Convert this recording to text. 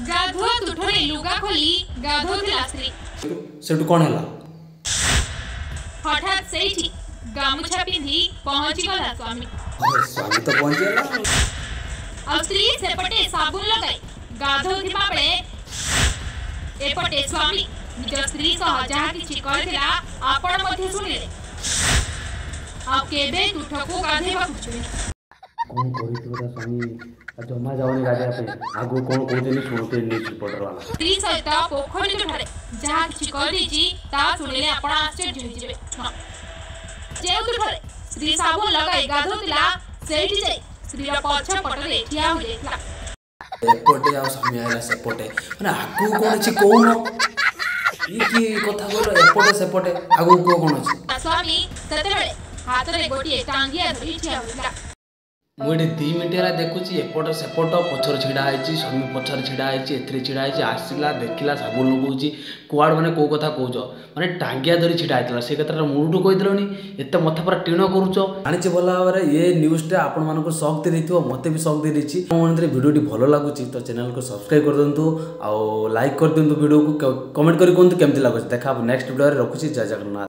गाधो तुठरे लुगा खोली गाधोथिला स्त्री सेठू कौन है हठात सेठी गामुछा पिंधी पहुंची गला स्वामी स्वामी तो पहुंचे आ स्त्री सेपटे साबुन लगाई गाधोथिबा बेले एपटे स्वामी निज स्त्री सह जहा किछि कहथिला आपण मध्ये सुनिले आ केबे तुठको गाधेबा पुछले कौन करितबा स्वामी जमा जावनी गाडिया पे आगो कौन कहते सुनते न्यूज रिपोर्टर वाला स्त्री सहित पोखरी तुठरे जहा किछि कहदिछि ता सुनिले आपण आश्चर्य होइजिबे जे तुठरे स्त्री साबुन लगाई गाधोथिला सेठी जाई स्त्री रा पछ पटरे ठिया हो जाइतला एपटे आ स्वामी आइला सेपटे माने आगो कौन अछि कोन ई की कथा बोलो एपटे सेपटे आगो को कौन अछि स्वामी ततेबेले हाथ रे गोटी टांगिया धरि ठिया होइतला मुझे 2 मिनट है देखुची एपट सेपट पछर छिड़ा है स्वामी पछर छिड़ा है एथरे छिड़ा है आसला देखला साबुन लगौची कुआड़ मैंने कौ कथा कौच मैंने टांगिया धरी छिड़ा होता से कथा मुडू कहीदेलनी एत मत पूरा टीण करुच जानी भल भाव में ये न्यूज़टा आपण मानक शक दे मत भी शक दे मन भिडियोटी भल लगुच तो चैनल को सब्सक्राइब कर दिंतु आउ लाइक कर दिंतु वीडियो को कमेंट कर कहतु केमती लगुच देखा नेक्स्ट वीडियो रखुची जय जगन्नाथ।